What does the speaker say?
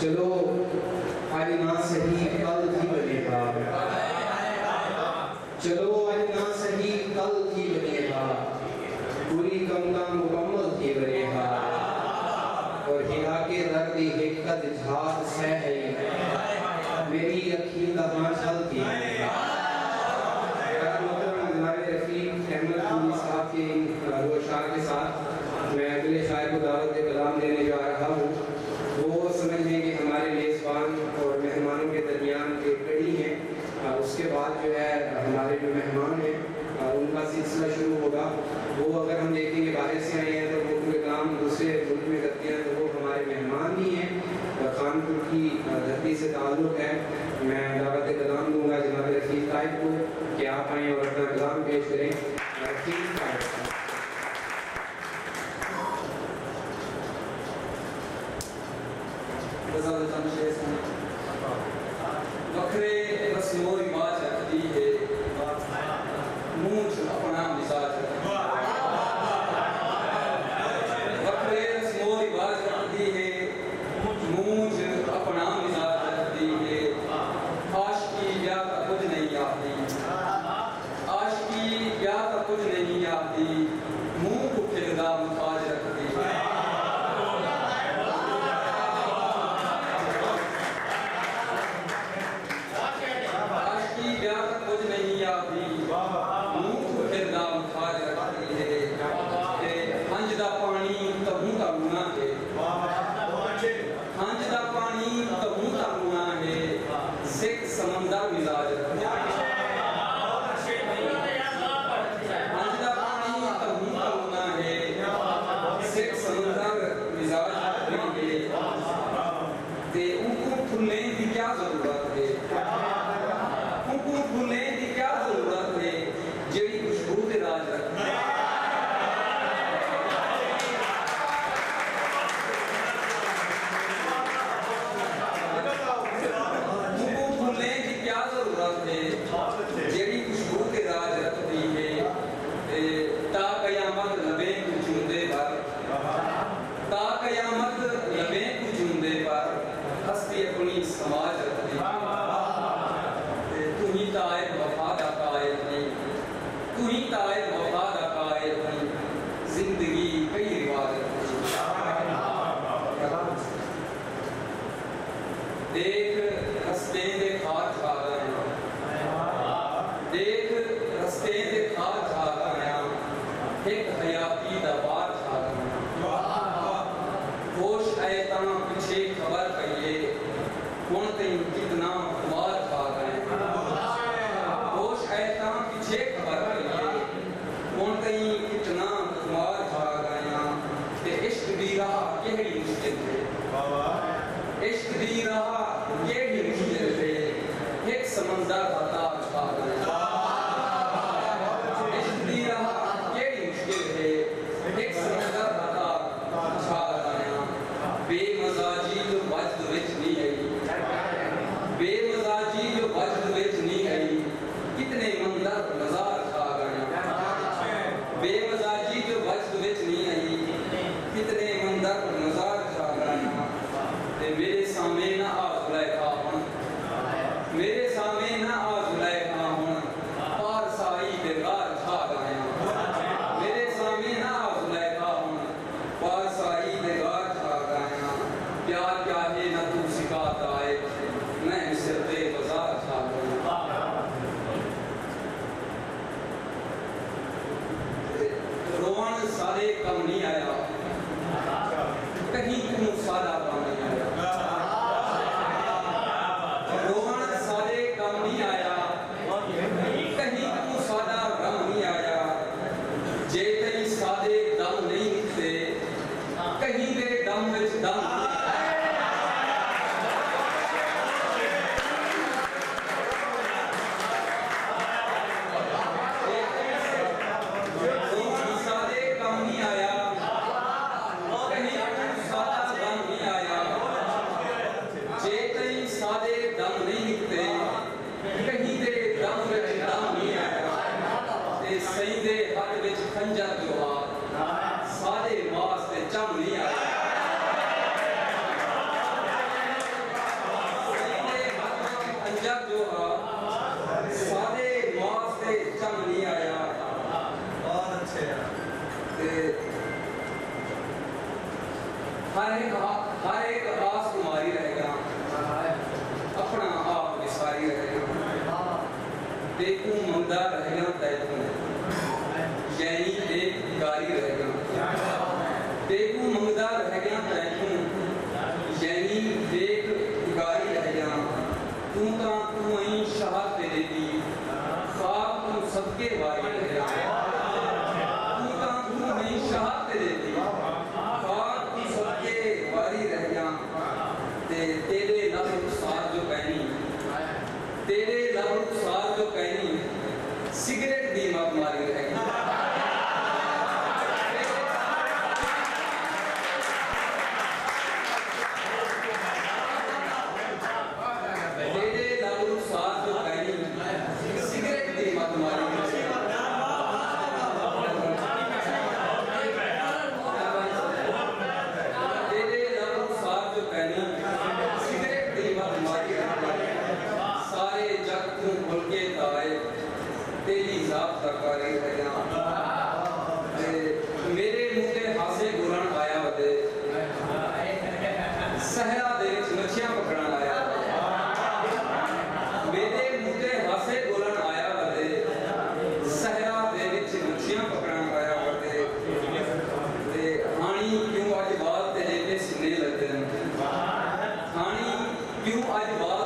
चलो आज ना सही कल ही बनेगा, चलो आज ना सही कल ही बनेगा, पूरी कमला मुकम्मल ही बनेगा और हिला के दर्द हिक्कत झात सह है मेरी अखील दबान चलती साहब के रोशार के साथ मैं अगले शायर को दावत कलाम देने जा रहा हूँ। वो समझ लें कि हमारे मेज़बान और मेहमानों के दरमियान एक कड़ी है। उसके बाद जो है हमारे जो मेहमान हैं उनका सिलसिला शुरू होगा। वो अगर हम देखेंगे बाहर से आए हैं तो वो कोई काम दूसरे मुल्क में करते हैं तो वो हमारे मेहमान ही हैं और कानपुर की धरती से ताल्लुक़ है। मैं दावत कलाम दूँगा जनाब रफ़ीक ताहिब को कि आप आएँ और अपना कलाम पेश करें। वखरे रस्मो रिवाज रखती है मूंछ अपना मिजाज वखरे रस्मो रिवाज रखती है मूंछ अपना मिजाज रखती है। आशिकी क्या कुछ नहीं आती, आशिकी क्या कुछ नहीं आती, मुंह को खिलदा मुताज रखती है। समंदर मिजाज फुलने की क्या जरूरत है, उनको फुलने की क्या जरूरत है जेड़ी खुशबू ते राज रखती है। जेड़ी खुशबू के राज रखती है ता कयामत लबे कुछ जुंदे पर, ता कयामत लबे कुछ जुंदे पर हस्ती अपनी समाज रखती है। तू ही तायब वफा दा कायल नहीं, तू ही तायब वफा दा कायल नहीं, जिंदगी कई रिवाज रखती है। देख रस्ते दे खाद खा रहे हैं, देख रस्ते दे खाद खा गया, एक हयाती दा बार खा गया। होश आए ता पीछे खबर कहिए कौन तेन कितना मार खा गए। होश आए ता पीछे खबर कहिए कौन तेन कितना मार खा गया। ते इश्क दी राह केड़ी मुश्किल है, इश्क दी राह केड़ी मुश्किल है, एक समंदर का ताज खा गया। बेमजाजी जो वजद विच नहीं आई, बेमजाजी जो वजद विच नहीं आई, कितने मंदर मजार खा गया। बेमजाजी जो वजद विच नहीं आई, कितने मंदर मजार खा गया। ते मेरे सामने ना आ ज़ुलैखा हुन, मेरे सामने ना आ ज़ुलैखा हुन, पार साई बेगार खा गया। मेरे सामने ना आ ज़ुलैखा हुन, पार साई बेगार प्यार क्या है न तू सिखाता है, मैं मिस्र पे बाजार खा गया। रोवन सारे कम नहीं आया, कहीं तुम सारा कम नहीं आया। रोवन सारे तेरे लब रुखसार जो कहनी तेरे लब रुखसार जो कहनी सिगरेट दी मत मारी रहेगी तेरे लब रुखसार जो कहनी सिगरेट दी मत मारी तेरे लब रुखसार जो कहनी सिगरेट दी मत मारी सारे जग तू भुल के ताए तेरी जात तकारी है मेरे मुंह के हासे गुरण आया वदे सहरा दे विच मच्छियां पकड़न आया मेरे मुंह के हासे गुरण आया वदे सहरा दे विच मच्छियां पकड़न आया वदे ते हानी क्यों अज बाल तेरे ते सीने लगदे हानी क्यों अज बाल